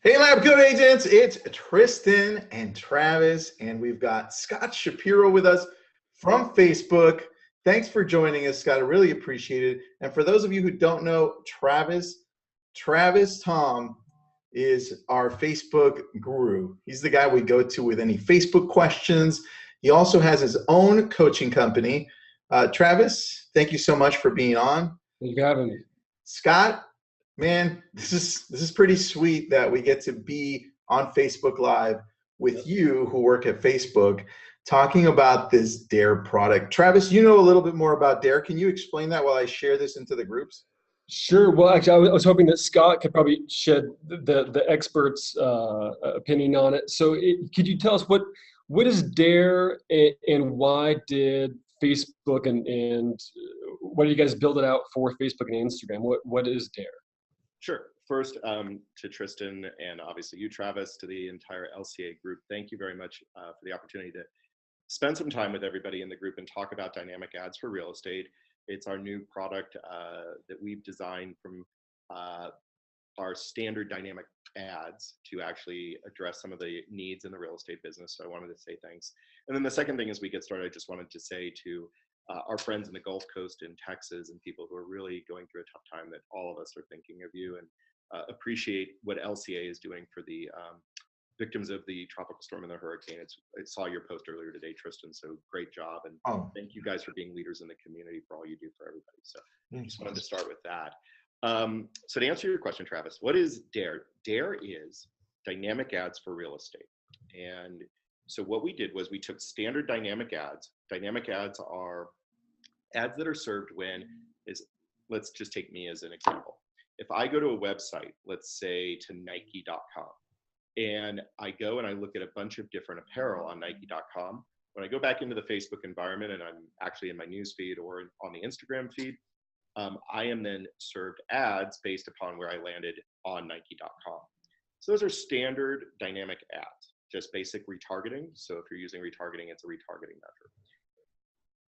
Hey, Lab Code Agents, it's Tristan and Travis, and we've got Scott Shapiro with us from Facebook. Thanks for joining us, Scott. I really appreciate it. And for those of you who don't know Travis Tom is our Facebook guru. He's the guy we go to with any Facebook questions. He also has his own coaching company. Travis, thank you so much for being on. Thank you for having me. Scott, man, this is pretty sweet that we get to be on Facebook Live with you who work at Facebook talking about this Dare product. Travis, you know a little bit more about Dare. Can you explain that while I share this into the groups? Sure. Well, actually, I was hoping that Scott could probably shed the expert's opinion on it. So could you tell us what is Dare and why did Facebook and why did you guys build it out for Facebook and Instagram? What is Dare? Sure. First, to Tristan and obviously you, Travis, to the entire LCA group, thank you very much for the opportunity to spend some time with everybody in the group and talk about dynamic ads for real estate. It's our new product that we've designed from our standard dynamic ads to actually address some of the needs in the real estate business. So I wanted to say thanks. And then the second thing as we get started, I just wanted to say to our friends in the Gulf Coast in Texas and people who are really going through a tough time that all of us are thinking of you and appreciate what LCA is doing for the victims of the tropical storm and the hurricane. I saw your post earlier today, Tristan, so great job. And thank you guys for being leaders in the community for all you do for everybody. So I just wanted to start with that. So to answer your question, Travis, what is Dare? Dare is dynamic ads for real estate. And so what we did was we took standard dynamic ads. Dynamic ads are ads that are served let's just take me as an example. If I go to a website, let's say to Nike.com, and I go and I look at a bunch of different apparel on Nike.com, when I go back into the Facebook environment and I'm actually in my newsfeed or on the Instagram feed, I am then served ads based upon where I landed on Nike.com. So those are standard dynamic ads, just basic retargeting. So if you're using retargeting, it's a retargeting measure.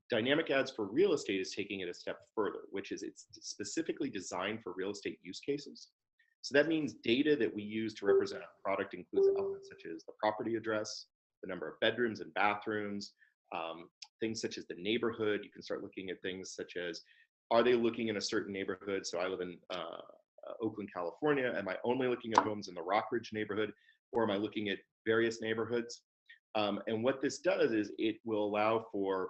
Dynamic ads for real estate is taking it a step further, which is it's specifically designed for real estate use cases. So that means data that we use to represent a product includes elements such as the property address, the number of bedrooms and bathrooms, things such as the neighborhood. You can start looking at things such as, are they looking in a certain neighborhood? So I live in Oakland, California. Am I only looking at homes in the Rockridge neighborhood, or am I looking at various neighborhoods? And what this does is it will allow for,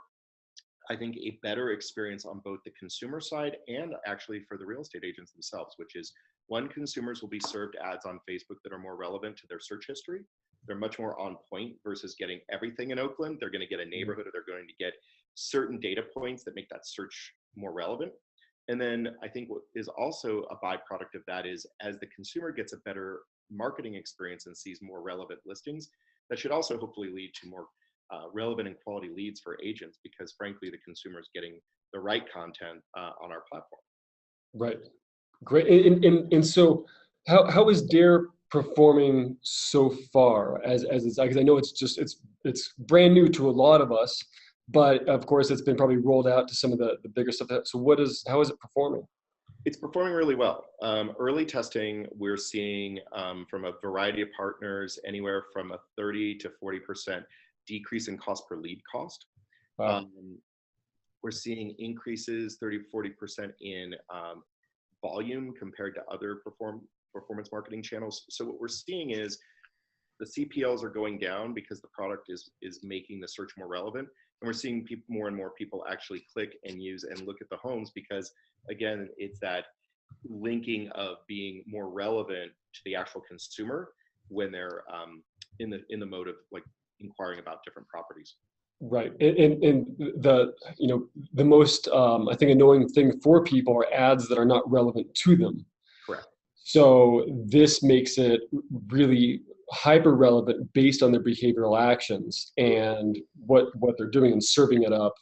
I think, a better experience on both the consumer side and actually for the real estate agents themselves, which is, one, consumers will be served ads on Facebook that are more relevant to their search history. They're much more on point versus getting everything in Oakland. They're going to get a neighborhood, or they're going to get certain data points that make that search more relevant. And then I think what is also a byproduct of that is, as the consumer gets a better marketing experience and sees more relevant listings, that should also hopefully lead to more relevant and quality leads for agents, because frankly, the consumer is getting the right content on our platform. Right. Great. And so how is Dare performing so far as it's, because I know it's brand new to a lot of us, but of course it's been probably rolled out to some of the bigger stuff. So how is it performing? It's performing really well. Early testing, we're seeing from a variety of partners anywhere from a 30 to 40% decrease in cost per lead cost. Wow. We're seeing increases 30 to 40% in volume compared to other performance marketing channels. So what we're seeing is the CPLs are going down because the product is making the search more relevant. And we're seeing more and more people actually click and use and look at the homes because, again, it's that linking of being more relevant to the actual consumer when they're in the mode of like inquiring about different properties. Right. And the most, I think, annoying thing for people are ads that are not relevant to them. Correct. So this makes it really hyper relevant based on their behavioral actions and what they're doing and serving it up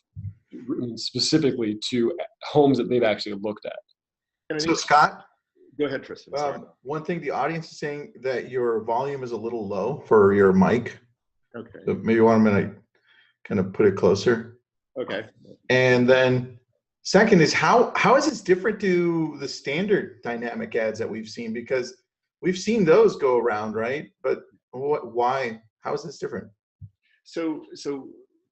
specifically to homes that they've actually looked at. So Scott, go ahead, Tristan. One thing the audience is saying that your volume is a little low for your mic. Okay. So maybe 1 minute, kind of put it closer. Okay. And then second is how is this different to the standard dynamic ads that we've seen? Because we've seen those go around, right? But why, how is this different? So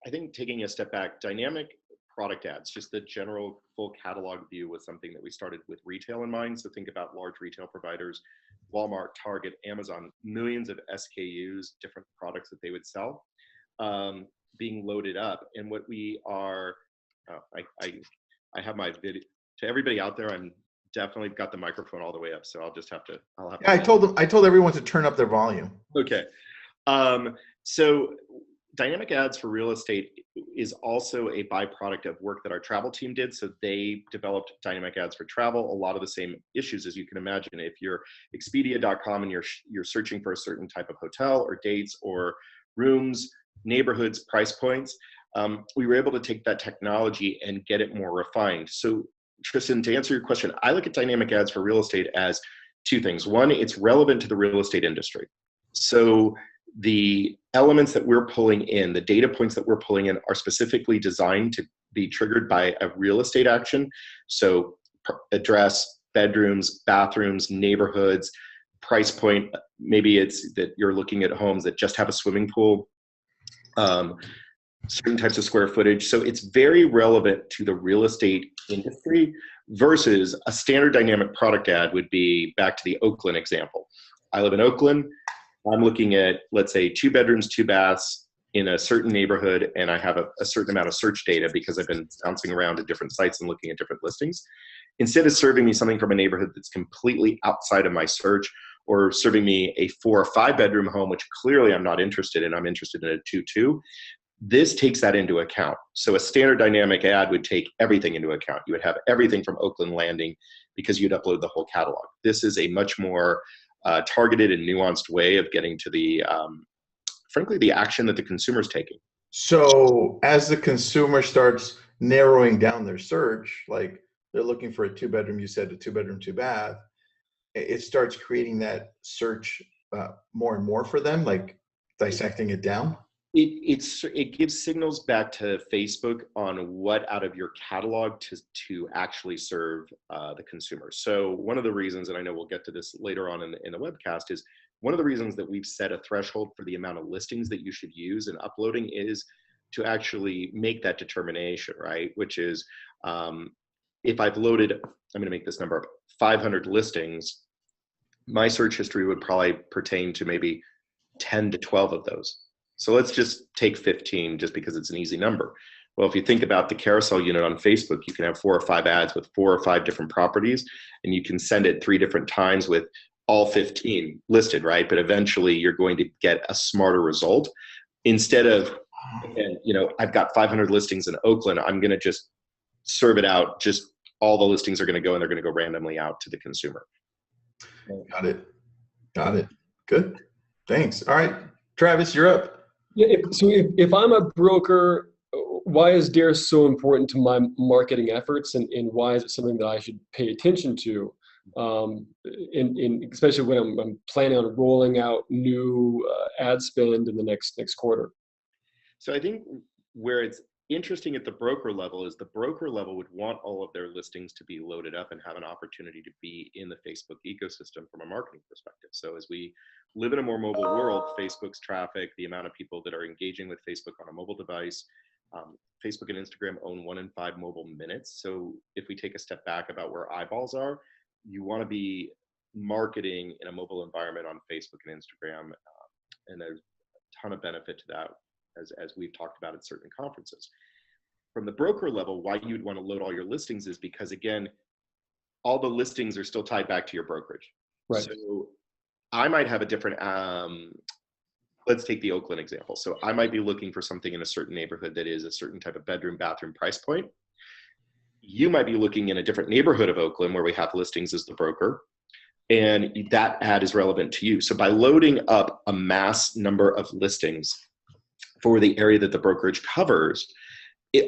I think taking a step back, dynamic product ads, just the general full catalog view, was something that we started with retail in mind. So think about large retail providers, Walmart, Target, Amazon, millions of SKUs, different products that they would sell, being loaded up. And what we are, I have my video to everybody out there. I'm definitely got the microphone all the way up, so I'll have to. Yeah, I told everyone to turn up their volume. Okay. So dynamic ads for real estate is also a byproduct of work that our travel team did. So they developed dynamic ads for travel. A lot of the same issues, as you can imagine. If you're Expedia.com and you're searching for a certain type of hotel or dates or rooms, neighborhoods, price points, we were able to take that technology and get it more refined. So Tristan, to answer your question, I look at dynamic ads for real estate as two things. One, it's relevant to the real estate industry. So the elements that we're pulling in, the data points that we're pulling in, are specifically designed to be triggered by a real estate action. So address, bedrooms, bathrooms, neighborhoods, price point. Maybe it's that you're looking at homes that just have a swimming pool, certain types of square footage. So it's very relevant to the real estate industry versus a standard dynamic product ad would be, back to the Oakland example. I live in Oakland. I'm looking at, let's say, 2 bedrooms, 2 baths in a certain neighborhood, and I have a certain amount of search data because I've been bouncing around to different sites and looking at different listings. Instead of serving me something from a neighborhood that's completely outside of my search, or serving me a 4 or 5 bedroom home, which clearly I'm not interested in, I'm interested in a 2-2, this takes that into account. So a standard dynamic ad would take everything into account. You would have everything from Oakland Landing because you'd upload the whole catalog. This is a much more targeted and nuanced way of getting to the, frankly, the action that the consumer's taking. So as the consumer starts narrowing down their search, like they're looking for a 2-bedroom, you said a 2-bedroom, 2-bath, it starts creating that search more and more for them, like dissecting it down. It gives signals back to Facebook on what out of your catalog to actually serve the consumer. So one of the reasons, and I know we'll get to this later on in the webcast, is one of the reasons that we've set a threshold for the amount of listings that you should use in uploading is to actually make that determination, right? Which is, if I've loaded, I'm going to make this number up, 500 listings, my search history would probably pertain to maybe 10 to 12 of those. So let's just take 15 just because it's an easy number. Well, if you think about the carousel unit on Facebook, you can have 4 or 5 ads with 4 or 5 different properties, and you can send it 3 different times with all 15 listed, right? But eventually you're going to get a smarter result. Instead of, and, I've got 500 listings in Oakland, I'm going to just serve it out. Just all the listings are going to go, and they're going to go randomly out to the consumer. Got it. Good. Thanks. All right, Travis, you're up. Yeah, so if I'm a broker, why is DARE so important to my marketing efforts, and why is it something that I should pay attention to, especially when I'm planning on rolling out new ad spend in the next quarter? So I think where it's interesting at the broker level is the broker level would want all of their listings to be loaded up and have an opportunity to be in the Facebook ecosystem from a marketing perspective. So as we live in a more mobile world, Facebook's traffic, the amount of people that are engaging with Facebook on a mobile device, Facebook and Instagram own 1 in 5 mobile minutes. So if we take a step back about where eyeballs are, you want to be marketing in a mobile environment on Facebook and Instagram, and there's a ton of benefit to that, as we've talked about at certain conferences. From the broker level, why you'd want to load all your listings is because, again, all the listings are still tied back to your brokerage. Right. So I might have a different, let's take the Oakland example. So I might be looking for something in a certain neighborhood that is a certain type of bedroom, bathroom price point. You might be looking in a different neighborhood of Oakland where we have listings as the broker, and that ad is relevant to you. So by loading up a mass number of listings for the area that the brokerage covers,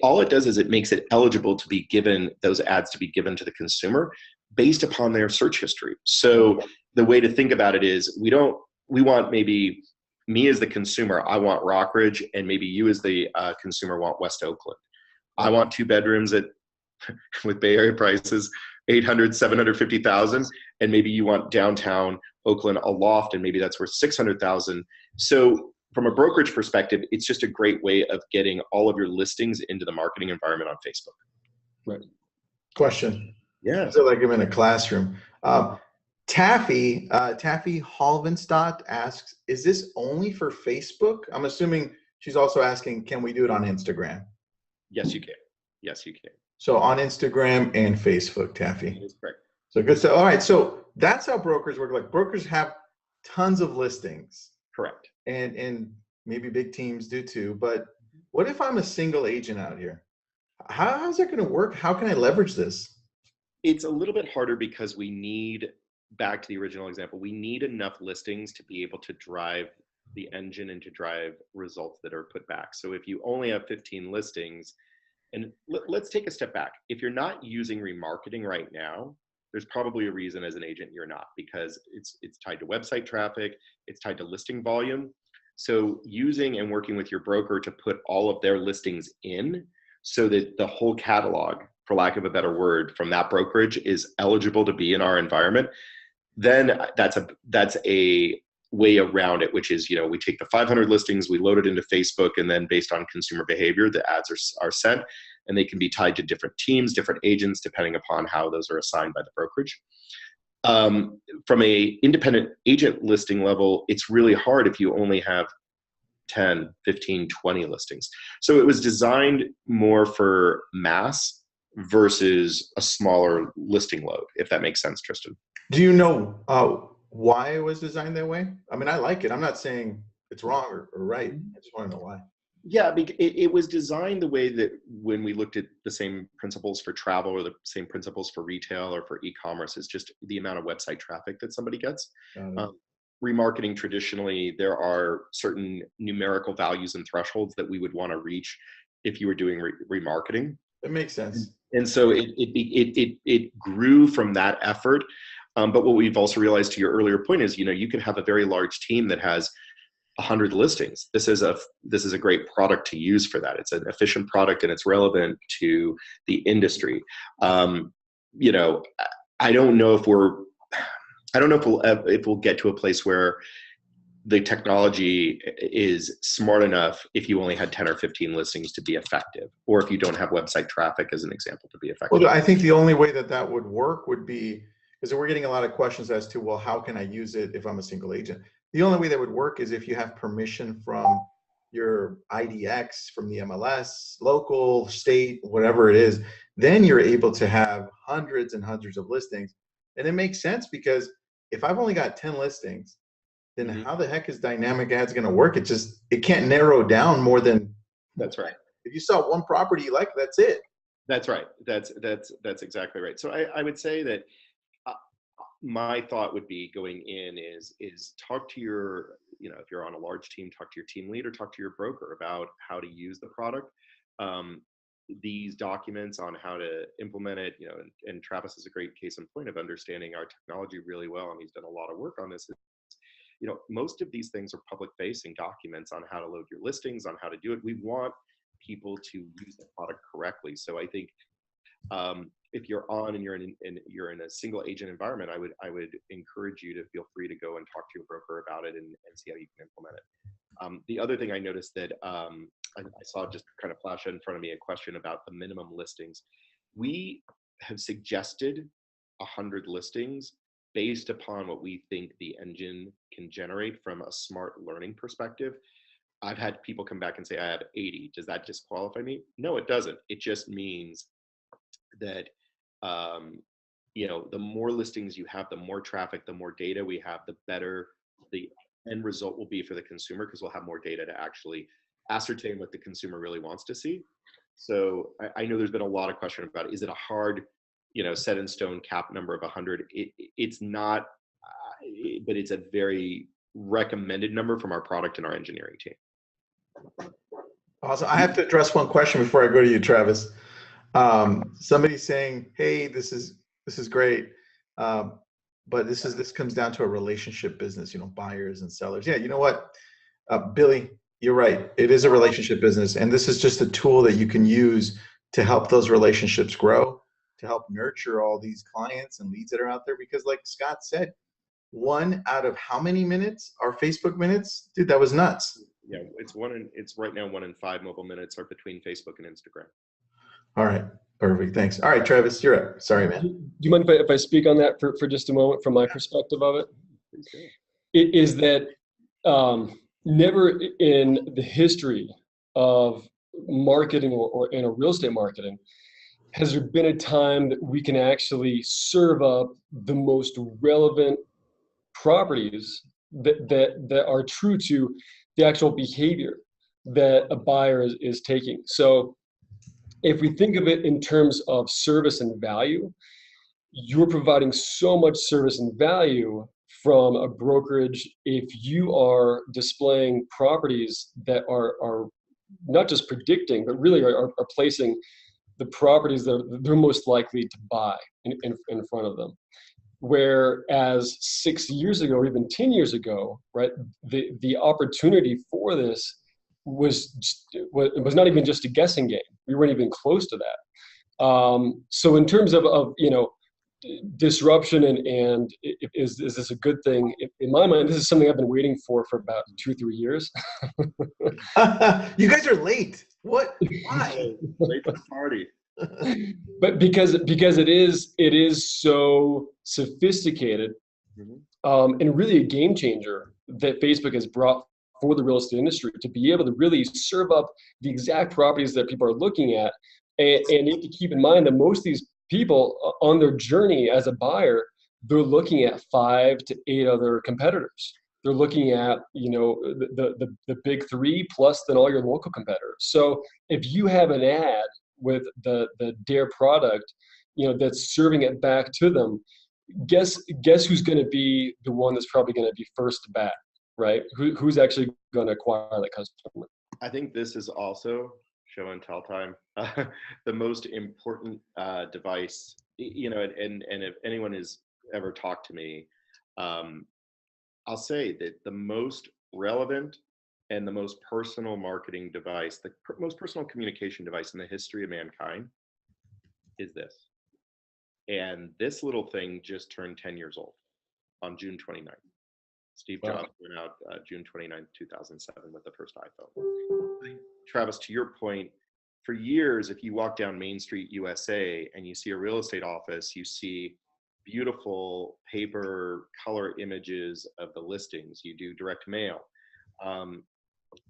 all it does is it makes it eligible to be given, those ads to be given to the consumer based upon their search history. So the way to think about it is we want, maybe me as the consumer, I want Rockridge, and maybe you as the consumer want West Oakland. I want 2 bedrooms with Bay Area prices, 800, 750,000, and maybe you want downtown Oakland a loft, and maybe that's worth 600,000. So from a brokerage perspective, it's just a great way of getting all of your listings into the marketing environment on Facebook. Right. Question. Yeah. I feel like I'm in a classroom. Taffy Halvenstadt asks, is this only for Facebook? I'm assuming she's also asking, can we do it on Instagram? Yes, you can. Yes, you can. So on Instagram and Facebook, Taffy. That is correct. So good stuff. All right. So that's how brokers work. Like brokers have tons of listings. Correct. And maybe big teams do too. But what if I'm a single agent out here? How's that going to work? How can I leverage this? It's a little bit harder because we need, back to the original example, we need enough listings to be able to drive the engine and to drive results that are put back. So if you only have 15 listings, and let's take a step back. If you're not using remarketing right now, there's probably a reason as an agent you're not, because it's tied to website traffic, it's tied to listing volume. So using and working with your broker to put all of their listings in so that the whole catalog, for lack of a better word, from that brokerage is eligible to be in our environment, then that's a way around it, which is, we take the 500 listings, we load it into Facebook, and then based on consumer behavior, the ads are sent, and they can be tied to different teams, different agents, depending upon how those are assigned by the brokerage. From a independent agent listing level, it's really hard if you only have 10, 15, 20 listings. So it was designed more for mass versus a smaller listing load, if that makes sense, Tristan. Do you know why it was designed that way? I mean, I like it. I'm not saying it's wrong or right. I just want to know why. Yeah, it was designed the way that when we looked at the same principles for travel or the same principles for retail or for e-commerce, is just the amount of website traffic that somebody gets. Remarketing, traditionally, there are certain numerical values and thresholds that we would want to reach if you were doing remarketing. It makes sense. And so it grew from that effort. But what we've also realized, to your earlier point, is you can have a very large team that has 100 listings. This is a great product to use for that. It's an efficient product and it's relevant to the industry. I don't know if we'll get to a place where the technology is smart enough if you only had 10 or 15 listings to be effective, or if you don't have website traffic as an example to be effective. Well, I think the only way that would work would be, because we're getting a lot of questions as to, well, how can I use it if I'm a single agent? The only way that would work is if you have permission from your IDX, from the MLS, local, state, whatever it is, then you're able to have hundreds and hundreds of listings. And it makes sense, because if I've only got 10 listings, then how the heck is dynamic ads going to work? It can't narrow down more than. That's right. If you saw one property you like, that's it. That's right. That's exactly right. So I would say that my thought would be going in is talk to your, if you're on a large team, talk to your team leader, talk to your broker about how to use the product. These documents on how to implement it, and Travis is a great case in point of understanding our technology really well, and he's done a lot of work on this. Most of these things are public facing documents on how to load your listings, on how to do it. We want people to use the product correctly. So I think if you're on and you're in a single agent environment, I would encourage you to feel free to go and talk to your broker about it and see how you can implement it. The other thing I noticed that I saw just kind of flash in front of me, a question about the minimum listings. We have suggested 100 listings based upon what we think the engine can generate from a smart learning perspective. I've had people come back and say, I have 80. Does that disqualify me? No, it doesn't. It just means that the more listings you have, the more traffic, the more data we have, the better the end result will be for the consumer, because we'll have more data to actually ascertain what the consumer really wants to see. So I know there's been a lot of question about, is it a hard, set in stone cap number of 100? It's not, but it's a very recommended number from our product and our engineering team. Awesome. I have to address one question before I go to you, Travis. Somebody's saying, hey, this is great. But this comes down to a relationship business, buyers and sellers. Yeah. You know what, Billy, you're right. It is a relationship business. And this is just a tool that you can use to help those relationships grow, to help nurture all these clients and leads that are out there. Because like Scott said, one out of how many minutes are Facebook minutes? Dude, that was nuts. Yeah, it's right now 1 in 5 mobile minutes are between Facebook and Instagram. All right, perfect. Thanks. All right, Travis, you're up. Sorry, man. Do you mind if I speak on that for just a moment from my perspective of it? It is that never in the history of marketing or in a real estate marketing has there been a time that we can actually serve up the most relevant properties that are true to the actual behavior that a buyer is taking. So if we think of it in terms of service and value, you're providing so much service and value from a brokerage if you are displaying properties that are not just predicting, but really are placing the properties that they're most likely to buy in front of them. Whereas 6 years ago, or even 10 years ago, right, the opportunity for this was not even just a guessing game. We weren't even close to that. So in terms of disruption and is this a good thing? In my mind, this is something I've been waiting for about 2-3 years. You guys are late. What? Why? Late to the party. But because it is so sophisticated, and really a game changer that Facebook has brought for the real estate industry to be able to really serve up the exact properties that people are looking at. And you need to keep in mind that most of these people on their journey as a buyer, they're looking at 5 to 8 other competitors. They're looking at, the big 3 plus then all your local competitors. So if you have an ad with the Dare product, that's serving it back to them, guess who's going to be the one that's probably going to be first to bat, right? Who's actually going to acquire that customer? I think this is also show and tell time. The most important device, and if anyone has ever talked to me, I'll say that the most relevant and the most personal marketing device, the most personal communication device in the history of mankind is this. And this little thing just turned 10 years old on June 29th. Steve Jobs went out June 29th, 2007 with the first iPhone. Travis, to your point, for years, if you walk down Main Street, USA, and you see a real estate office, you see beautiful paper color images of the listings. You do direct mail.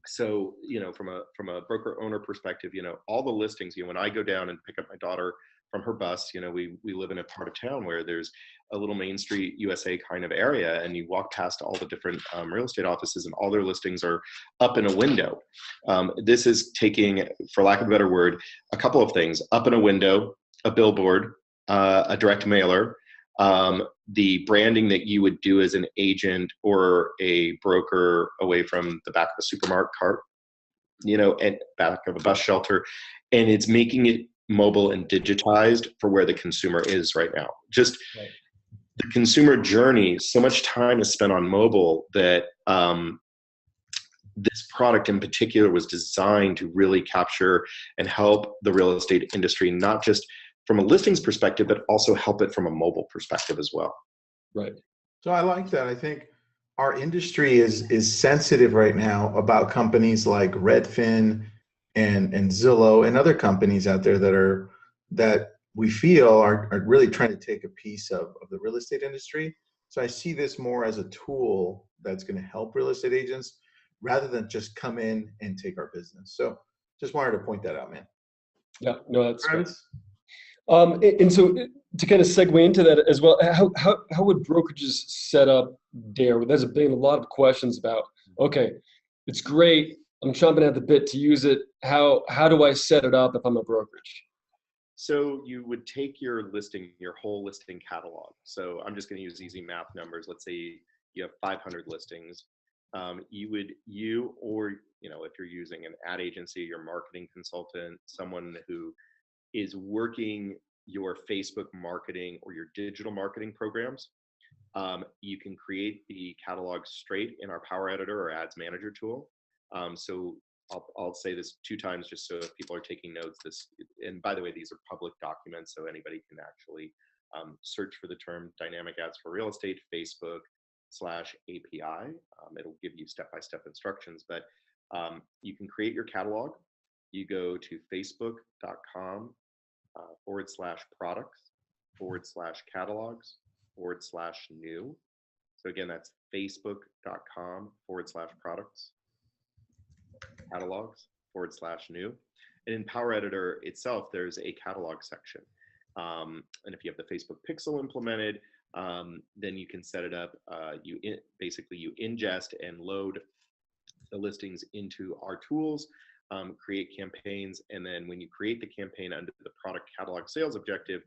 So, from a broker owner perspective, all the listings, when I go down and pick up my daughter from her bus, we live in a part of town where there's a little Main Street USA kind of area, and you walk past all the different real estate offices and all their listings are up in a window. This is taking, for lack of a better word, a couple of things: up in a window, a billboard, a direct mailer, the branding that you would do as an agent or a broker away from the back of a supermarket cart, and back of a bus shelter. And it's making it mobile and digitized for where the consumer is right now. Just right. The consumer journey, so much time is spent on mobile that this product in particular was designed to really capture and help the real estate industry, not just from a listings perspective, but also help it from a mobile perspective as well. Right. So I like that. I think our industry is sensitive right now about companies like Redfin and Zillow and other companies out there that we feel are really trying to take a piece of the real estate industry. So I see this more as a tool that's going to help real estate agents rather than just come in and take our business. So just wanted to point that out, man. Yeah, no, that's great. And so to kind of segue into that as well, how would brokerages set up Dare? There's been a lot of questions about, okay, it's great, I'm chomping at the bit to use it. How do I set it up if I'm a brokerage? So you would take your listing, your whole listing catalog. So I'm just going to use easy math numbers. Let's say you have 500 listings. You or if you're using an ad agency, your marketing consultant, someone who is working your Facebook marketing or your digital marketing programs, you can create the catalog straight in our Power Editor or Ads Manager tool. So I'll say this 2 times just so if people are taking notes. And by the way, these are public documents, so anybody can actually search for the term dynamic ads for real estate, Facebook, facebook.com/API. It'll give you step-by-step instructions, but you can create your catalog. You go to facebook.com/products/catalogs/new. So again, that's facebook.com/products/catalogs/new. And in Power Editor itself, there's a catalog section. And if you have the Facebook pixel implemented, then you can set it up. Basically you ingest and load the listings into our tools, create campaigns, and then when you create the campaign under the product catalog sales objective,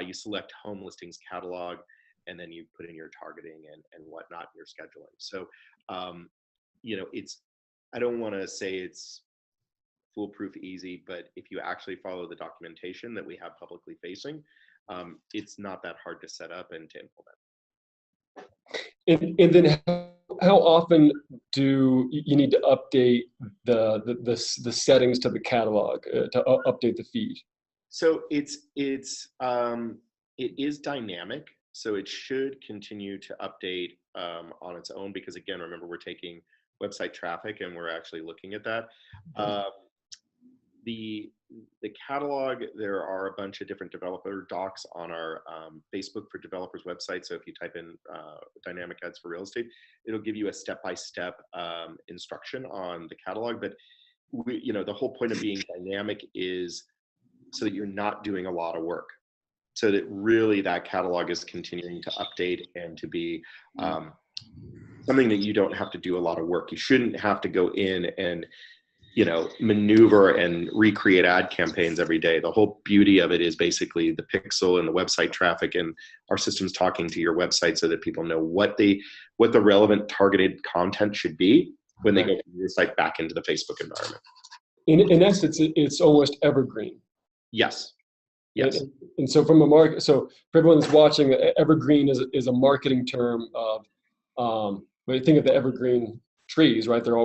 you select home listings catalog, and then you put in your targeting and whatnot, your scheduling. So, I don't want to say it's foolproof easy, but if you actually follow the documentation that we have publicly facing, it's not that hard to set up and to implement. And then how often do you need to update the settings to the catalog to update the feed? So it is dynamic, so it should continue to update on its own, because again, remember, we're taking website traffic and we're actually looking at that. The catalog, there are a bunch of different developer docs on our Facebook for Developers website. So if you type in dynamic ads for real estate, it'll give you a step-by-step instruction on the catalog. But the whole point of being dynamic is so that you're not doing a lot of work, so that really that catalog is continuing to update and to be something that you don't have to do a lot of work. You shouldn't have to go in and maneuver and recreate ad campaigns every day. The whole beauty of it is basically the pixel and the website traffic and our systems talking to your website so that people know what the relevant targeted content should be when they go from your site back into the Facebook environment. In essence, it's almost evergreen. Yes. And so from a market, so for everyone that's watching, evergreen is a marketing term of, when you think of the evergreen trees, right? They're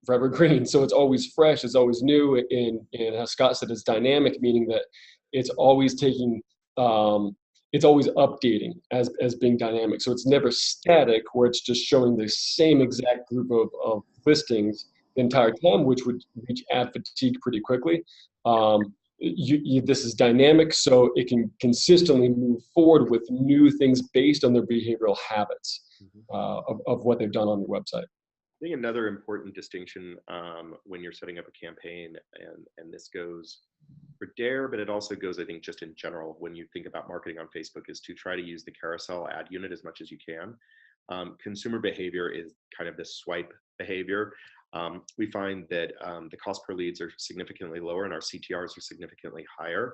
forever green, so it's always fresh, it's always new, and as Scott said, it's dynamic, meaning that it's always it's always updating as being dynamic. So it's never static, where it's just showing the same exact group of listings the entire time, which would reach ad fatigue pretty quickly. This is dynamic, so it can consistently move forward with new things based on their behavioral habits of what they've done on their website. I think another important distinction when you're setting up a campaign, and this goes for Dare, but it also goes, I think, just in general, when you think about marketing on Facebook, is to try to use the carousel ad unit as much as you can. Consumer behavior is kind of this swipe behavior. We find that the cost per leads are significantly lower and our CTRs are significantly higher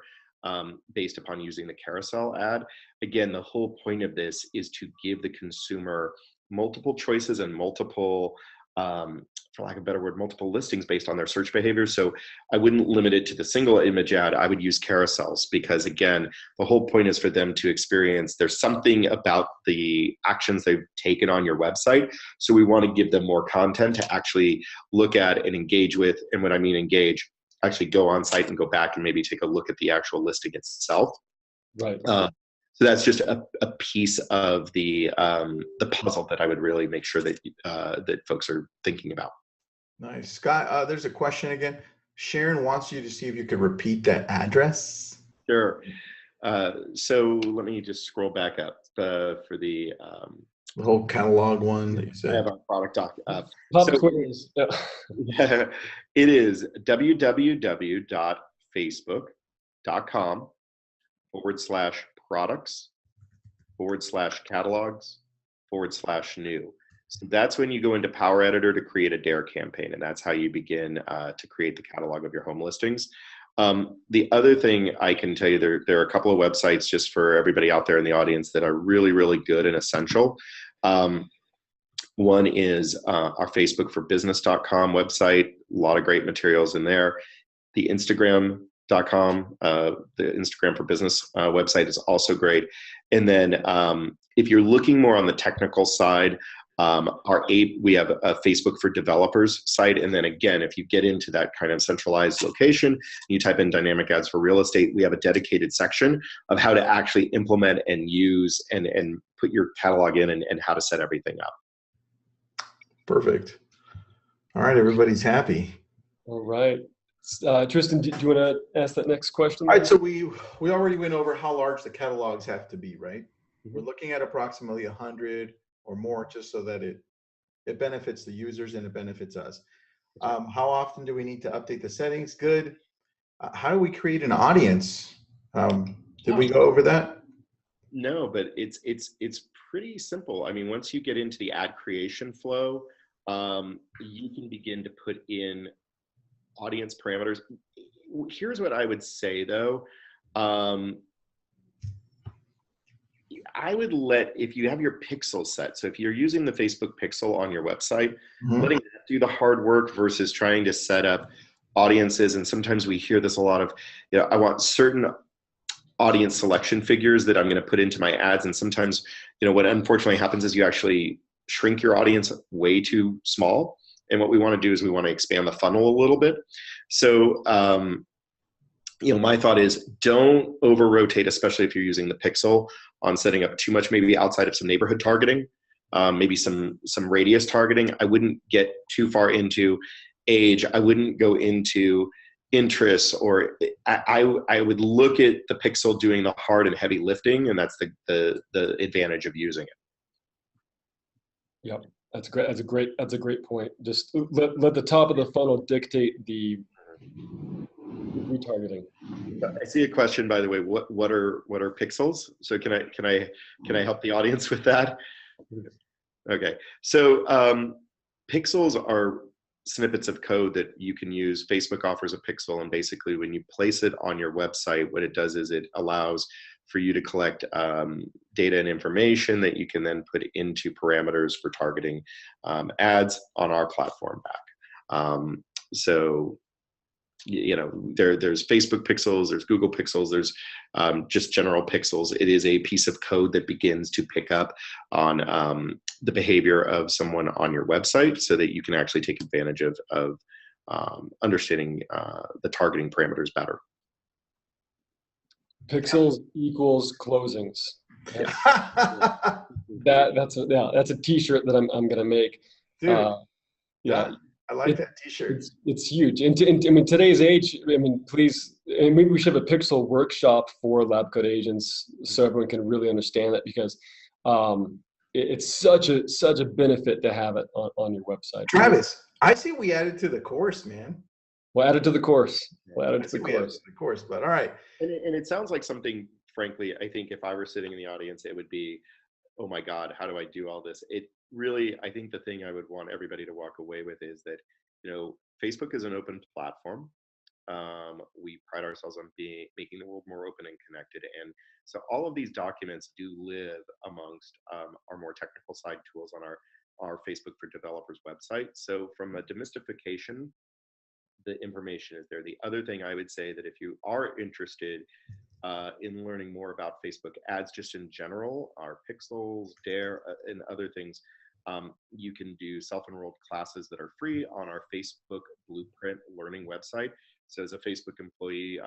based upon using the carousel ad. Again, the whole point of this is to give the consumer multiple choices and multiple, for lack of a better word, multiple listings based on their search behavior. So I wouldn't limit it to the single image ad. I would use carousels, because again, the whole point is for them to experience there's something about the actions they've taken on your website. So we want to give them more content to actually look at and engage with. And when I mean engage, actually go on site and go back and maybe take a look at the actual listing itself. Right. So that's just a piece of the puzzle that I would really make sure that that folks are thinking about. Nice. Scott, there's a question again. Sharon wants you to see if you could repeat that address. Sure. So let me just scroll back up for the whole catalog one that you said. I have our product doc up. It is www.facebook.com/products/catalogs/new. So that's when you go into Power Editor to create a Dare campaign, and that's how you begin to create the catalog of your home listings. The other thing I can tell you, there are a couple of websites just for everybody out there in the audience that are really, really good and essential. One is our Facebook for Business.com website, a lot of great materials in there. The Instagram.com, the Instagram for Business website is also great. And then if you're looking more on the technical side, We have a Facebook for developers site. And then again, if you get into that kind of centralized location, you type in dynamic ads for real estate, we have a dedicated section of how to actually implement and use and put your catalog in and how to set everything up. Perfect. All right, everybody's happy. All right. Tristan, do you want to ask that next question? All right, so we already went over how large the catalogs have to be, right? Mm-hmm. We're looking at approximately 100 or more, just so that it benefits the users and it benefits us. How often do we need to update the settings? Good. How do we create an audience? Did we go over that? No, but it's pretty simple. I mean, once you get into the ad creation flow, you can begin to put in audience parameters. Here's what I would say though. I would if you have your pixel set, so if you're using the Facebook pixel on your website, letting that do the hard work versus trying to set up audiences. And sometimes we hear this a lot of, I want certain audience selection figures that I'm going to put into my ads. And sometimes, what unfortunately happens is you actually shrink your audience way too small. And what we want to do is we want to expand the funnel a little bit. So, my thought is don't over rotate, especially if you're using the pixel, on setting up too much, maybe outside of some neighborhood targeting, maybe some radius targeting. I wouldn't get too far into age. I wouldn't go into interests, or I would look at the pixel doing the hard and heavy lifting, and that's the advantage of using it. Yep, that's great. That's a great point. Just let the top of the funnel dictate the retargeting. I see a question, by the way. What are pixels? So can I help the audience with that? Okay, so pixels are snippets of code that you can use. Facebook offers a pixel, and basically when you place it on your website, what it does is it allows for you to collect data and information that you can then put into parameters for targeting ads on our platform back. So there's Facebook pixels, there's Google pixels, there's just general pixels. It is a piece of code that begins to pick up on the behavior of someone on your website, so that you can actually take advantage of understanding the targeting parameters better. Pixels equals closings. That's a T-shirt that I'm gonna make. Dude, yeah. I like that T-shirt. It's huge. And I mean, today's age, please, and maybe we should have a pixel workshop for lab coat agents so everyone can really understand that, because it's such a benefit to have it on your website. Travis, I see we added to the course, man. We'll add it to the course. But all right. And it sounds like something, frankly, I think if I were sitting in the audience, it would be, oh my God, how do I do all this? It really, I think the thing I would want everybody to walk away with is that, Facebook is an open platform. We pride ourselves on making the world more open and connected. And so all of these documents do live amongst our more technical side tools on our Facebook for Developers website. So from a demystification, the information is there. The other thing I would say, that if you are interested in learning more about Facebook ads just in general, our pixels, Dare, and other things, you can do self-enrolled classes that are free on our Facebook Blueprint Learning website. So as a Facebook employee,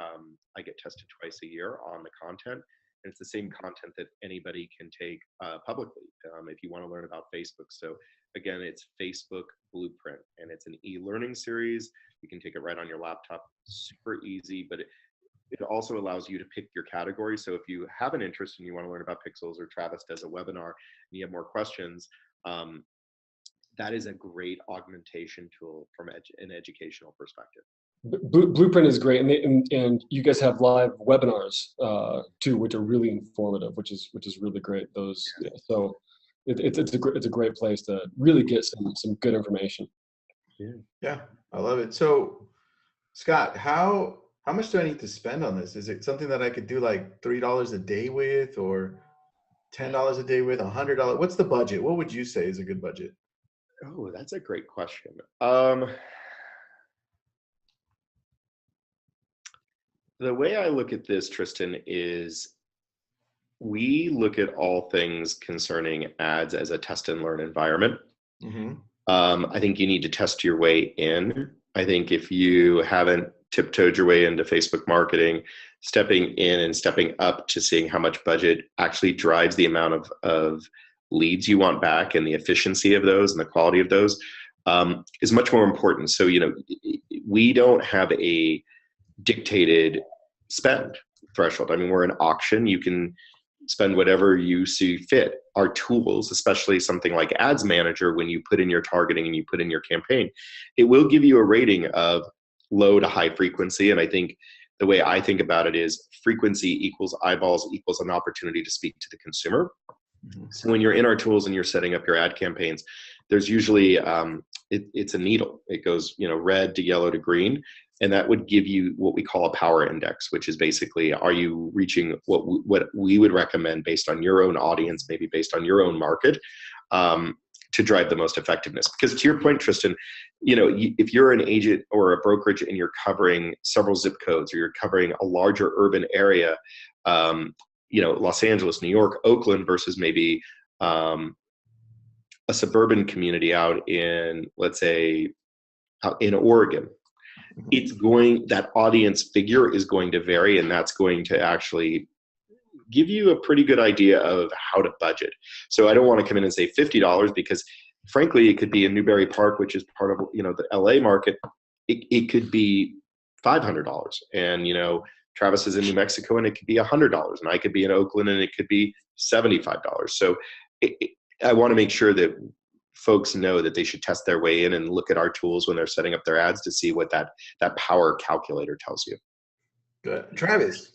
I get tested twice a year on the content. And it's the same content that anybody can take publicly if you want to learn about Facebook. So again, it's Facebook Blueprint, and it's an e-learning series. You can take it right on your laptop, super easy, but it also allows you to pick your category. So if you have an interest and you want to learn about pixels, or Travis does a webinar and you have more questions, that is a great augmentation tool from an educational perspective. Blueprint is great, and you guys have live webinars too, which are really informative, which is really great. Those, yeah, so it's a great place to really get some good information. Yeah, I love it. So, Scott, how much do I need to spend on this? Is it something that I could do like $3 a day with, or $10 a day with, $100? What's the budget? What would you say is a good budget? Oh, that's a great question. The way I look at this, Tristan, is we look at all things concerning ads as a test and learn environment. Mm-hmm. I think you need to test your way in. I think if you haven't tiptoed your way into Facebook marketing, stepping in and stepping up to seeing how much budget actually drives the amount of leads you want back and the efficiency of those and the quality of those is much more important. So, we don't have a dictated spend threshold. I mean, we're an auction. You can spend whatever you see fit. Our tools, especially something like Ads Manager, when you put in your targeting and you put in your campaign, it will give you a rating of low to high frequency. And I think the way I think about it is frequency equals eyeballs equals an opportunity to speak to the consumer. Mm-hmm. So when you're in our tools and you're setting up your ad campaigns, there's usually, it's a needle. It goes, red to yellow to green. And that would give you what we call a power index, which is basically, are you reaching what we would recommend based on your own audience, maybe based on your own market, to drive the most effectiveness. Because to your point, Tristan, if you're an agent or a brokerage and you're covering several zip codes, or you're covering a larger urban area, Los Angeles, New York, Oakland versus maybe a suburban community out in, let's say, out in Oregon, that audience figure is going to vary, and that's going to actually give you a pretty good idea of how to budget. So I don't want to come in and say $50 because frankly, it could be in Newbury Park, which is part of, the LA market. It could be $500, and, Travis is in New Mexico and it could be $100, and I could be in Oakland and it could be $75. So I want to make sure that folks know that they should test their way in and look at our tools when they're setting up their ads to see what that power calculator tells you. Good. Travis,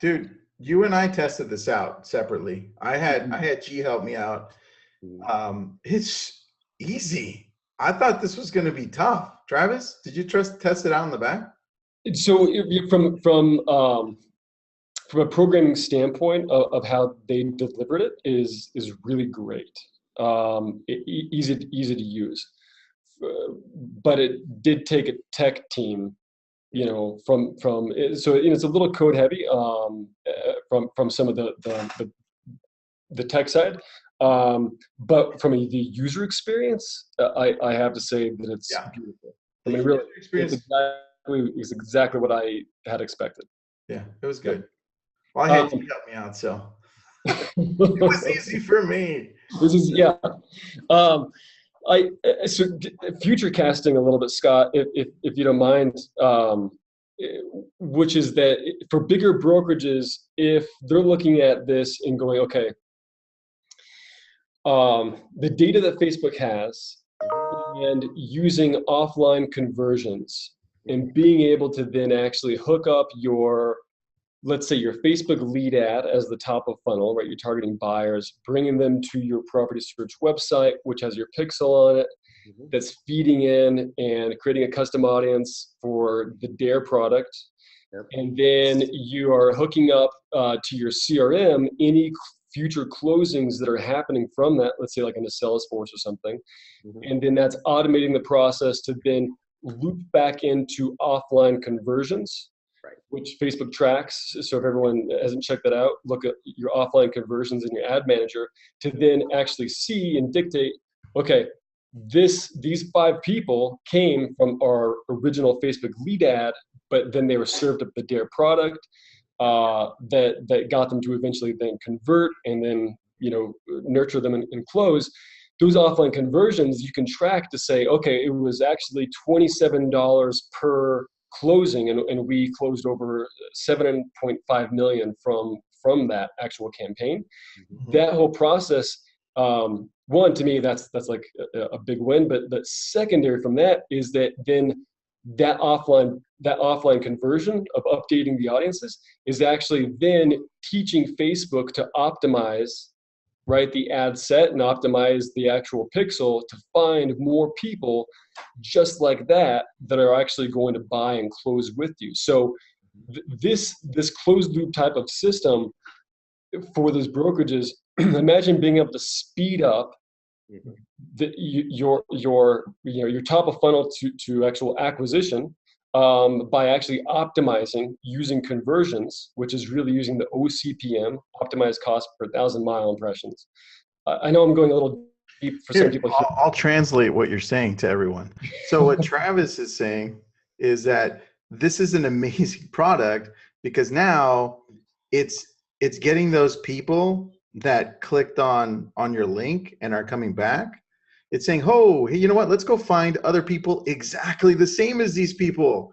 dude, you and I tested this out separately. I had G help me out. It's easy. I thought this was going to be tough. Travis, did you test it out in the back? So from a programming standpoint of how they delivered it is really great. Easy to use, but it did take a tech team, from so it's a little code heavy from some of the tech side, but from the user experience, I have to say that it's beautiful. I mean, really, it's exactly what I had expected. Yeah, it was good. Well, I had you help me out, so it was easy for me. This is so future casting a little bit, Scott, if you don't mind, which is that for bigger brokerages, if they're looking at this and going, okay, the data that Facebook has and using offline conversions and being able to then actually hook up let's say your Facebook lead ad as the top of funnel, right? You're targeting buyers, bringing them to your property search website, which has your pixel on it, that's feeding in and creating a custom audience for the Dare product. Yep. And then you are hooking up to your CRM any future closings that are happening from that, let's say like in a Salesforce or something. And then that's automating the process to then loop back into offline conversions, which Facebook tracks. So if everyone hasn't checked that out, look at your offline conversions in your ad manager to then actually see and dictate, okay, these 5 people came from our original Facebook lead ad, but then they were served up the Dare product that got them to eventually then convert and then, nurture them and close. Those offline conversions you can track to say, okay, it was actually $27 per closing, and we closed over 7.5 million from that actual campaign. That whole process, one, to me, that's like a big win. But the secondary from that is that then that offline conversion of updating the audiences is actually then teaching Facebook to optimize, right, the ad set and optimize the actual pixel to find more people just like that are actually going to buy and close with you. So this closed loop type of system for those brokerages, imagine being able to speed up your top of funnel to actual acquisition by actually optimizing using conversions, which is really using the OCPM, optimize cost per 1,000-mile impressions. I know I'm going a little deep for some Here, people here. I'll translate what you're saying to everyone. So what Travis is saying is that this is an amazing product because now it's getting those people that clicked on your link and are coming back. It's saying, oh, hey, you know what? Let's go find other people exactly the same as these people.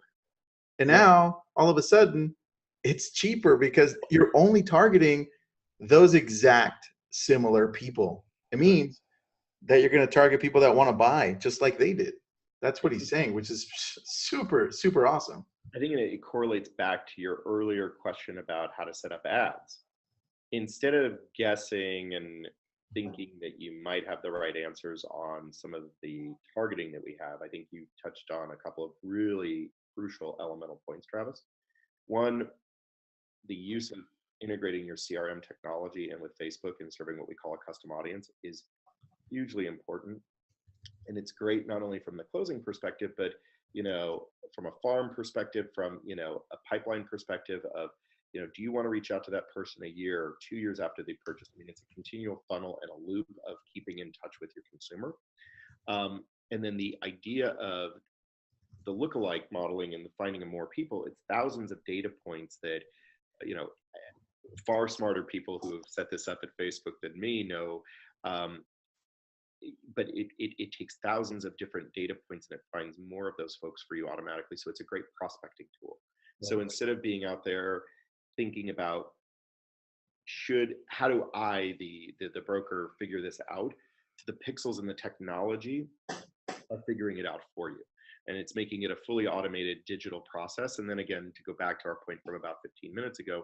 And now all of a sudden it's cheaper because you're only targeting those exact similar people. It means that you're going to target people that want to buy just like they did. That's what he's saying, which is super, super awesome. I think it correlates back to your earlier question about how to set up ads. Instead of guessing and thinking that you might have the right answers on some of the targeting that we have, I think you touched on a couple of really crucial elemental points, Travis. One, the use of integrating your CRM technology and with Facebook and serving what we call a custom audience is hugely important. And it's great not only from the closing perspective, but from a farm perspective, from a pipeline perspective of do you want to reach out to that person a year or 2 years after they purchase? I mean, it's a continual funnel and a loop of keeping in touch with your consumer. And then the idea of the lookalike modeling and the finding of more people, it's thousands of data points that far smarter people who have set this up at Facebook than me know. But it takes thousands of different data points and it finds more of those folks for you automatically. So it's a great prospecting tool. Right. So instead of being out there thinking about how do I, the broker, figure this out, the pixels and the technology are figuring it out for you. And it's making it a fully automated digital process. And then again, to go back to our point from about 15 minutes ago,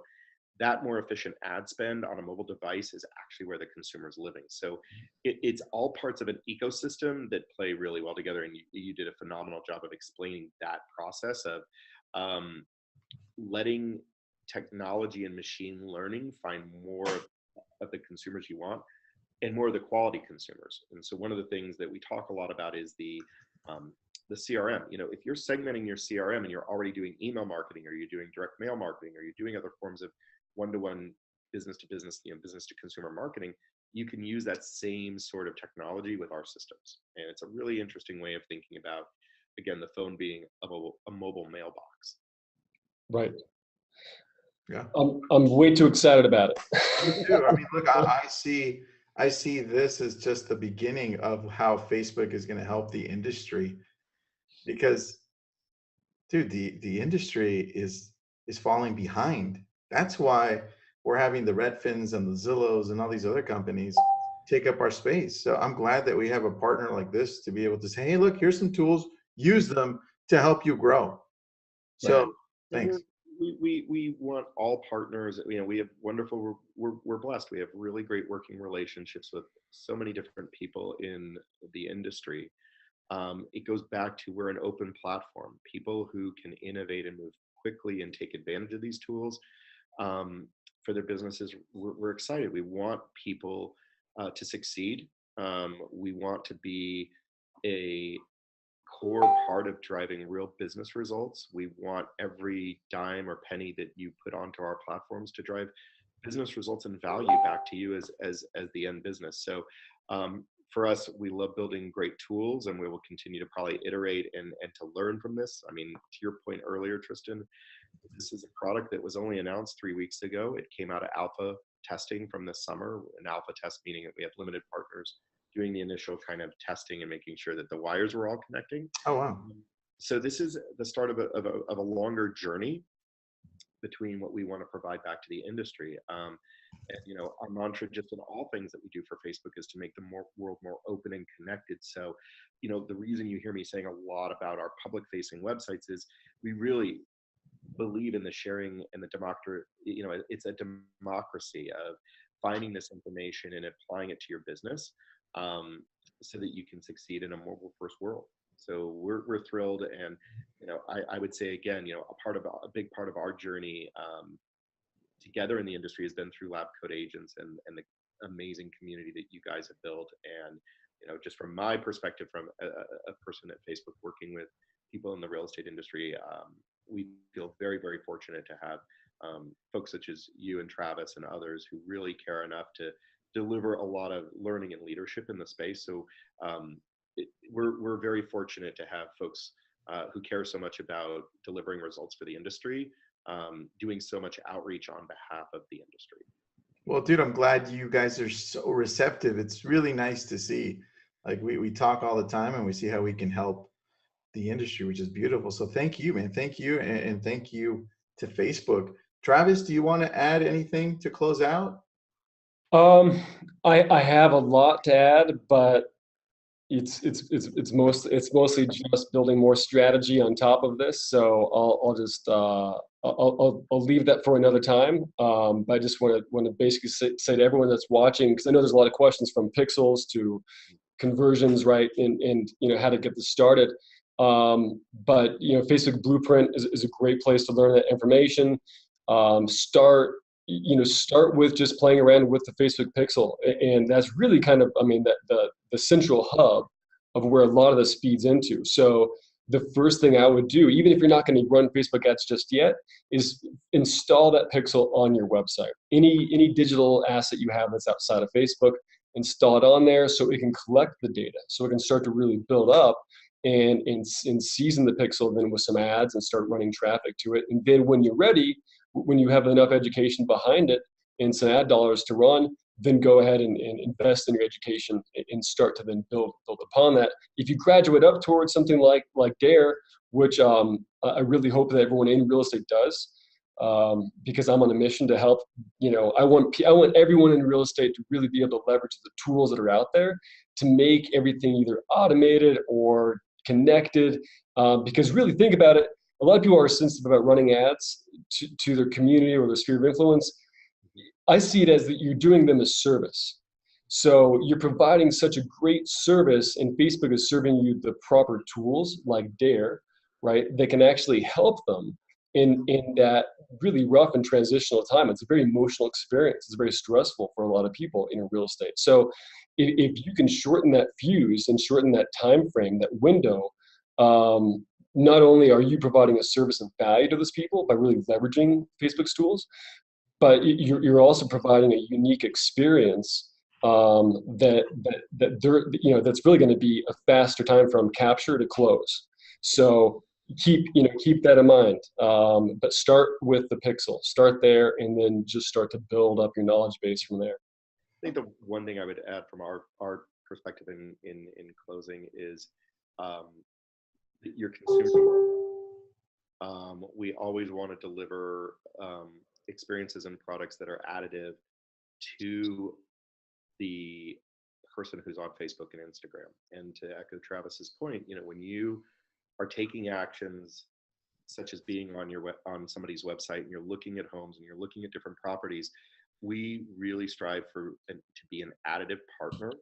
that more efficient ad spend on a mobile device is actually where the consumer is living. So it's all parts of an ecosystem that play really well together. And you did a phenomenal job of explaining that process of letting technology and machine learning find more of the consumers you want and more of the quality consumers. And so one of the things that we talk a lot about is the CRM. If you're segmenting your CRM and you're already doing email marketing, or you're doing direct mail marketing, or you're doing other forms of one-to-one business to business, business to consumer marketing, you can use that same sort of technology with our systems. And it's a really interesting way of thinking about, again, the phone being a mobile mailbox. Right. Yeah. I'm way too excited about it. Me too. I mean, look, I see this as just the beginning of how Facebook is going to help the industry, because, dude, the industry is falling behind. That's why we're having the Redfins and the Zillows and all these other companies take up our space. So I'm glad that we have a partner like this to be able to say, hey, look, here's some tools, use them to help you grow. So thanks. We want all partners. We have wonderful, we're blessed. We have really great working relationships with so many different people in the industry. It goes back to, we're an open platform. People who can innovate and move quickly and take advantage of these tools for their businesses, we're excited. We want people to succeed. We want to be a core part of driving real business results. We want every dime or penny that you put onto our platforms to drive business results and value back to you as the end business. So for us, we love building great tools, and we will continue to probably iterate and to learn from this. I mean, to your point earlier, Tristan, this is a product that was only announced 3 weeks ago. It came out of alpha testing from this summer. An alpha test meaning that we have limited partners doing the initial kind of testing and making sure that the wires were all connecting. Oh, wow. So this is the start of a longer journey between what we want to provide back to the industry. And, our mantra just in all things that we do for Facebook is to make the world more open and connected. So, the reason you hear me saying a lot about our public facing websites is we really believe in the sharing and the democracy. It's a democracy of finding this information and applying it to your business, so that you can succeed in a mobile first world. So we're thrilled. And, I would say again, a big part of our journey together in the industry has been through Lab Code Agents and the amazing community that you guys have built. And, just from my perspective, from a person at Facebook working with people in the real estate industry, we feel very, very fortunate to have folks such as you and Travis and others who really care enough to deliver a lot of learning and leadership in the space. So we're very fortunate to have folks who care so much about delivering results for the industry, doing so much outreach on behalf of the industry. Well, dude, I'm glad you guys are so receptive. It's really nice to see. Like we talk all the time and we see how we can help the industry, which is beautiful. So thank you, man. Thank you. And thank you to Facebook. Travis, do you want to add anything to close out? I have a lot to add, but it's mostly just building more strategy on top of this. So I'll just I'll leave that for another time. But I just want to basically say to everyone that's watching, because I know there's a lot of questions from pixels to conversions, right? And how to get this started. But Facebook Blueprint is a great place to learn that information. Start with just playing around with the Facebook pixel, and that's really kind of, the central hub of where a lot of this feeds into. So the first thing I would do, even if you're not going to run Facebook ads just yet, is install that pixel on your website. Any digital asset you have that's outside of Facebook, install it on there so it can collect the data, so it can start to really build up and season the pixel then with some ads and start running traffic to it. And then when you're ready, when you have enough education behind it and some ad dollars to run, then go ahead and invest in your education and start to then build upon that. If you graduate up towards something like DARE, which I really hope that everyone in real estate does, because I'm on a mission to help. I want everyone in real estate to really be able to leverage the tools that are out there to make everything either automated or connected. Because really think about it, a lot of people are sensitive about running ads to their community or their sphere of influence. I see it as that you're doing them a service. So you're providing such a great service, and Facebook is serving you the proper tools like DARE, right, that can actually help them in that really rough and transitional time. It's a very emotional experience. It's very stressful for a lot of people in real estate. So if you can shorten that fuse and shorten that time frame, that window, not only are you providing a service of value to those people by really leveraging Facebook's tools, but you're also providing a unique experience that that's really going to be a faster time from capture to close. So keep that in mind. But start with the pixel. Start there, and then just start to build up your knowledge base from there. I think the one thing I would add from our perspective in closing is your consumer. We always want to deliver experiences and products that are additive to the person who's on Facebook and Instagram. And to echo Travis's point, when you are taking actions such as being on somebody's website and you're looking at homes and you're looking at different properties, we really strive to be an additive partner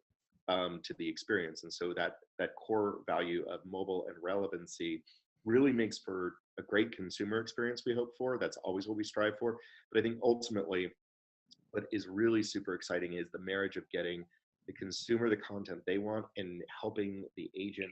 to the experience. And so that core value of mobile and relevancy really makes for a great consumer experience we hope for. That's always what we strive for. But I think ultimately what is really super exciting is the marriage of getting the consumer the content they want and helping the agent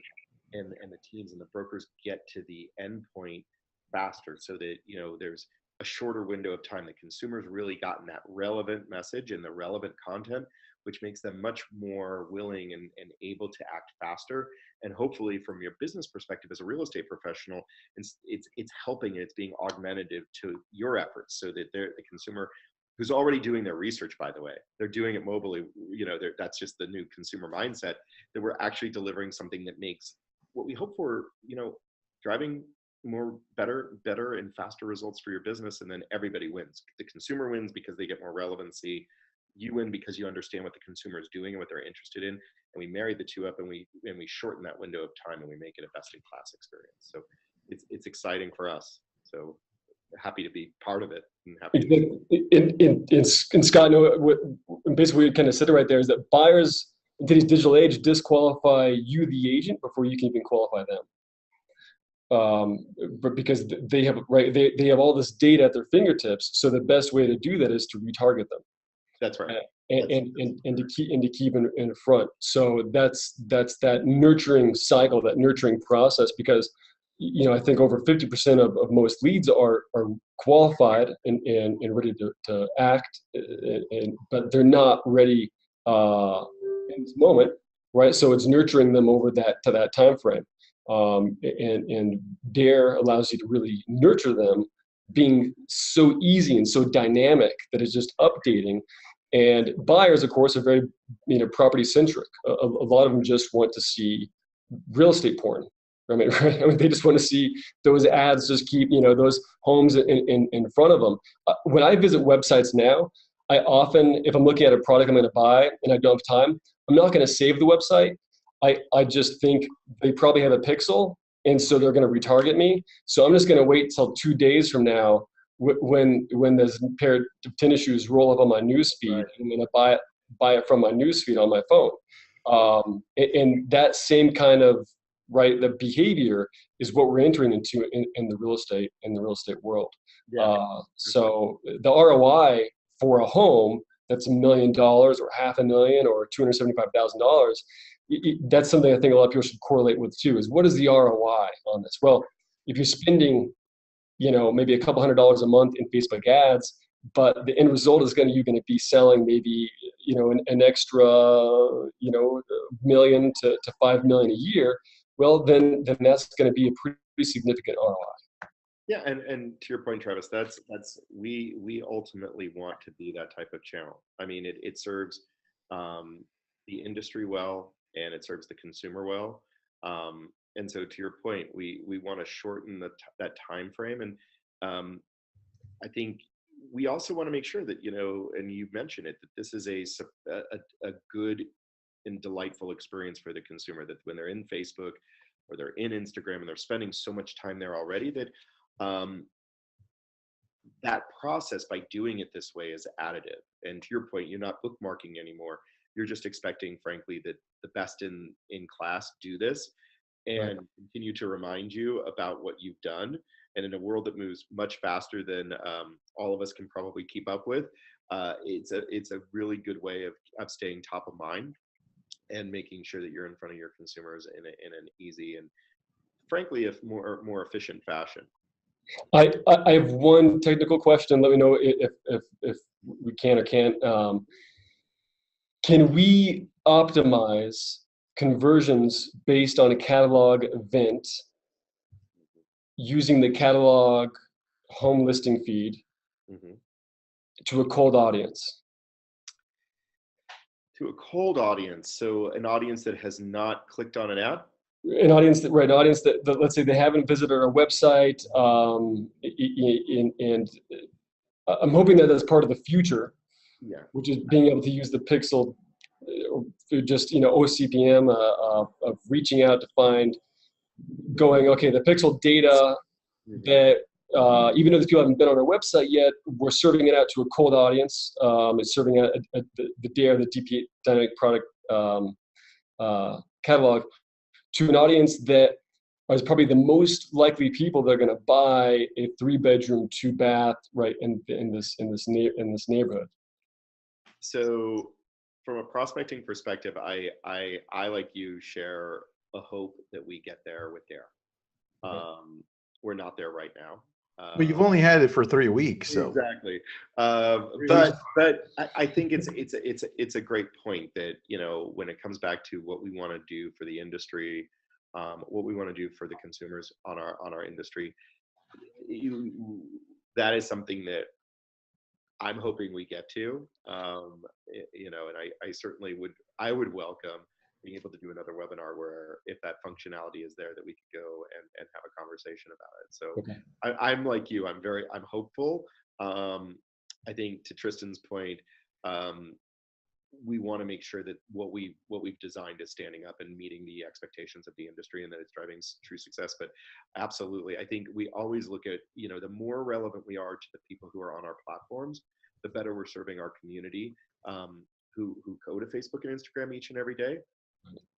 and the teams and the brokers get to the end point faster, so that there's a shorter window of time. The consumer's really gotten that relevant message and the relevant content, which makes them much more willing and able to act faster. And hopefully from your business perspective as a real estate professional, it's helping, it's being augmentative to your efforts, so that the consumer who's already doing their research, by the way, they're doing it mobilely, that's just the new consumer mindset, that we're actually delivering something that makes what we hope for, driving better and faster results for your business. And then everybody wins. The consumer wins because they get more relevancy. You win because you understand what the consumer is doing and what they're interested in. And we marry the two up, and we shorten that window of time, and we make it a best in class experience. So it's exciting for us. So happy to be part of it. And happy and Scott, basically what you kind of said right there is that buyers in today's digital age disqualify you, the agent, before you can even qualify them. But because they have all this data at their fingertips, so the best way to do that is to retarget them. That's right. And to keep in front. So that's that nurturing cycle, that nurturing process, because I think over 50% of most leads are qualified and ready to act, but they're not ready in this moment, right? So it's nurturing them over that time frame, and Dare allows you to really nurture them, being so easy and so dynamic that it's just updating. And buyers, of course, are very property centric. A lot of them just want to see real estate porn. I mean, right? I mean, they just want to see those ads just keep, those homes in front of them. When I visit websites now, I often, if I'm looking at a product I'm going to buy and I don't have time, I'm not going to save the website. I just think they probably have a pixel, and so they're going to retarget me. So I'm just going to wait till 2 days from now when this pair of tennis shoes roll up on my news feed. Right. I'm going to buy it from my news feed on my phone. And that same kind of the behavior is what we're entering into in the real estate world. Yeah. So the ROI for a home that's $1 million or $500,000 or $275,000, that's something I think a lot of people should correlate with too. Is what is the ROI on this? Well, if you're spending, maybe a couple $100s a month in Facebook ads, but the end result is you're going to be selling maybe, an extra, $1 million to $5 million a year. Well, then that's going to be a pretty significant ROI. Yeah, and to your point, Travis, that's we ultimately want to be that type of channel. I mean, it serves the industry well, and it serves the consumer well. And so, to your point, we want to shorten that time frame, and I think we also want to make sure that and you mentioned it, that this is a good and delightful experience for the consumer, that when they're in Facebook or they're in Instagram and they're spending so much time there already, that that process, by doing it this way, is additive. And to your point, you're not bookmarking anymore. You're just expecting, frankly, that the best in class do this and continue to remind you about what you've done. And in a world that moves much faster than all of us can probably keep up with, it's a really good way of staying top of mind and making sure that you're in front of your consumers in an easy and, frankly, if more efficient fashion. I have one technical question. Let me know if we can or can't. Can we optimize conversions based on a catalog event using the catalog home listing feed to a cold audience? To a cold audience, so an audience that has not clicked on an ad? An audience that let's say they haven't visited our website, and I'm hoping that that's part of the future, which is being able to use the pixel through just OCPM of reaching out to find, the pixel data that even though the people haven't been on our website yet, we're serving it out to a cold audience. It's serving out the DARE, the DP Dynamic Product Catalog, to an audience that is probably the most likely people that are going to buy a 3-bedroom, 2-bath in this neighborhood. So, from a prospecting perspective, I like you share a hope that we get there with DARE. We're not there right now. But you've only had it for 3 weeks, so exactly. But I think it's a great point that when it comes back to what we want to do for the industry, what we want to do for the consumers on our industry, that is something that I'm hoping we get to. And I certainly would welcome being able to do another webinar where, if that functionality is there, that we could go and have a conversation about it. So I'm like you, I'm hopeful. I think, to Tristan's point, we want to make sure that what we've designed is standing up and meeting the expectations of the industry, and that it's driving true success. But absolutely, I think we always look at, the more relevant we are to the people who are on our platforms, the better we're serving our community, who go to Facebook and Instagram each and every day.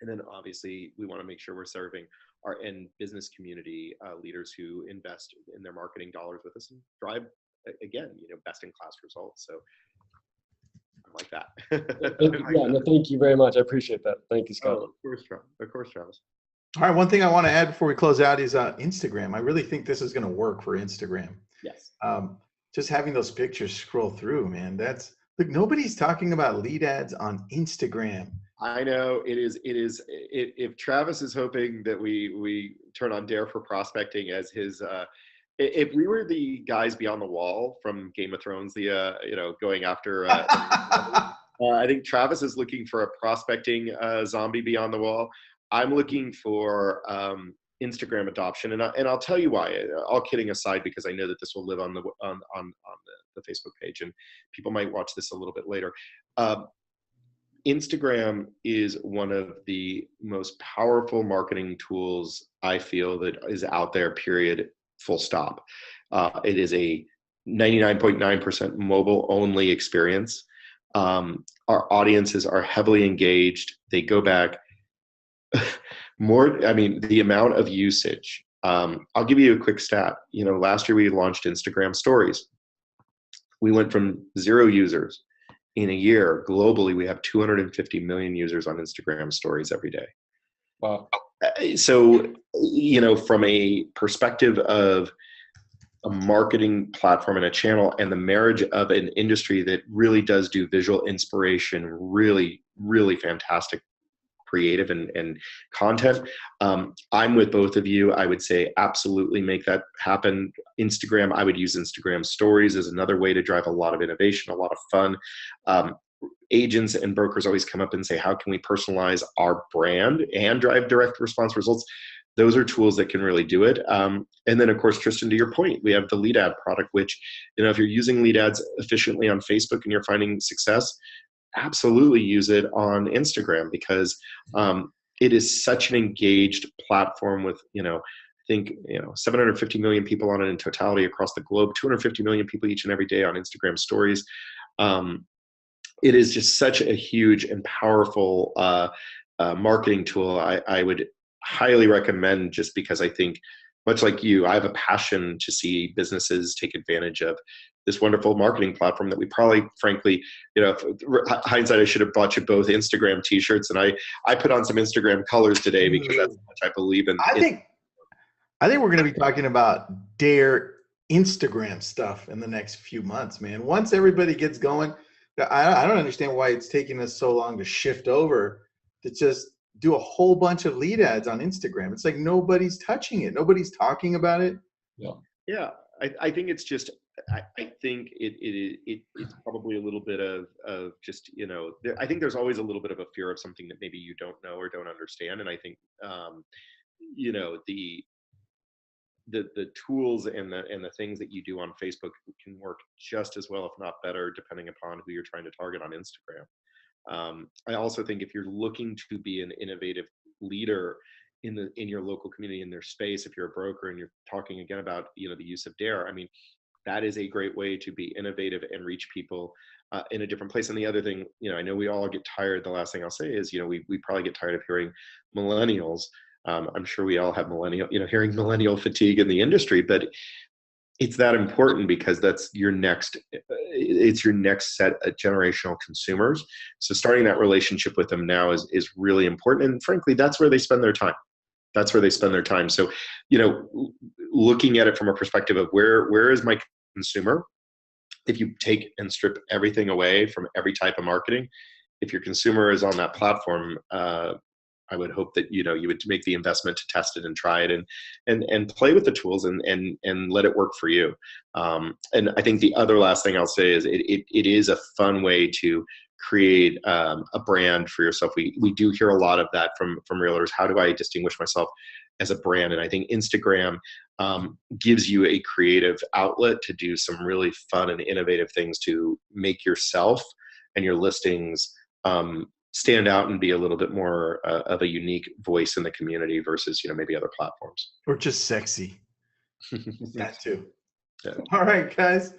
And then obviously we want to make sure we're serving our end business community, leaders who invest in their marketing dollars with us and drive, again, best in class results. So I like that. Thank you very much. I appreciate that. Thank you, Scott. Of course, Travis. All right, one thing I want to add before we close out is Instagram. I really think this is going to work for Instagram. Yes. Just having those pictures scroll through, man. Look, nobody's talking about lead ads on Instagram. I know it is. If Travis is hoping that we turn on Dare for prospecting as his, if we were the guys beyond the wall from Game of Thrones, going after, I think Travis is looking for a prospecting zombie beyond the wall. I'm looking for Instagram adoption, and I'll tell you why. All kidding aside, because I know that this will live on the Facebook page, and people might watch this a little bit later. Instagram is one of the most powerful marketing tools I feel that is out there, period, full stop. It is a 99.9% mobile only experience. Our audiences are heavily engaged. They go back the amount of usage. I'll give you a quick stat. Last year we launched Instagram stories. We went from 0 users. In a year, globally, we have 250 million users on Instagram stories every day. Wow. So, from a perspective of a marketing platform and a channel and the marriage of an industry that really does do visual inspiration, really, really fantastic creative and content. I'm with both of you. I would say absolutely make that happen. Instagram, I would use Instagram stories as another way to drive a lot of innovation, a lot of fun. Agents and brokers always come up and say, how can we personalize our brand and drive direct response results? Those are tools that can really do it. And then, of course, Tristan, to your point, we have the lead ad product, which, if you're using lead ads efficiently on Facebook and you're finding success, absolutely use it on Instagram, because it is such an engaged platform with, I think, 750 million people on it in totality across the globe, 250 million people each and every day on Instagram stories. It is just such a huge and powerful marketing tool. I would highly recommend, just because I think, much like you, I have a passion to see businesses take advantage of this wonderful marketing platform that we probably, frankly, hindsight, I should have bought you both Instagram t-shirts, and I put on some Instagram colors today because that's how much I believe in. I think we're going to be talking about Dare Instagram stuff in the next few months, man. Once everybody gets going, I don't understand why it's taking us so long to shift over to just do a whole bunch of lead ads on Instagram. It's like nobody's touching it. Nobody's talking about it. Yeah. I think it's just, I think it's probably a little bit of just, I think there's always a little bit of a fear of something that maybe you don't know or don't understand. And I think, the tools and the things that you do on Facebook can work just as well, if not better, depending upon who you're trying to target on Instagram. I also think if you're looking to be an innovative leader in your local community, in their space, if you're a broker and you're talking again about the use of Dare, that is a great way to be innovative and reach people in a different place. And the other thing, I know we all get tired. The last thing I'll say is, we probably get tired of hearing millennials. I'm sure we all have hearing millennial fatigue in the industry, but it's that important because it's your next set of generational consumers. So starting that relationship with them now is really important. And frankly, that's where they spend their time. So, looking at it from a perspective of where is my consumer? If you take and strip everything away from every type of marketing, if your consumer is on that platform, I would hope that you would make the investment to test it and try it and play with the tools and let it work for you. And I think the other last thing I'll say is it is a fun way to create a brand for yourself. We do hear a lot of that from realtors. How do I distinguish myself as a brand? And I think Instagram gives you a creative outlet to do some really fun and innovative things to make yourself and your listings stand out and be a little bit more of a unique voice in the community versus maybe other platforms. Or just sexy. That too. Yeah. All right, guys.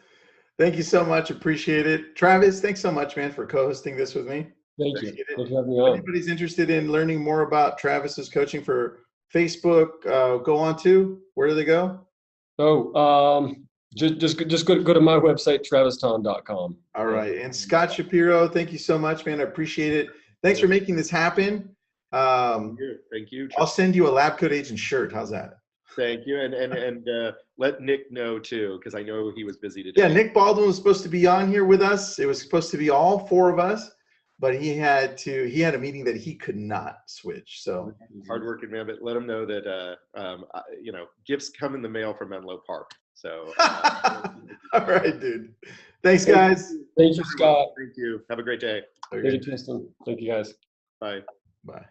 Thank you so much. Appreciate it. Travis, thanks so much, man, for co-hosting this with me. Thank you. Thanks for having me on. If anybody's interested in learning more about Travis's coaching for Facebook, go on to, where do they go? Just go to my website, traviston.com. All right. And Scott Shapiro, thank you so much, man. I appreciate it. Thanks for making this happen. Thank you. I'll send you a Lab Coat Agent shirt. How's that? Thank you, and let Nick know too, because I know he was busy today. Yeah, Nick Baldwin was supposed to be on here with us. It was supposed to be all 4 of us, but he had a meeting that he could not switch. So hardworking man, but let him know that gifts come in the mail from Menlo Park. So all right, dude. Thanks, guys. Thank you, Scott. Thank you. Have a great day. Thank you, Tristan. Thank you, guys. Bye. Bye.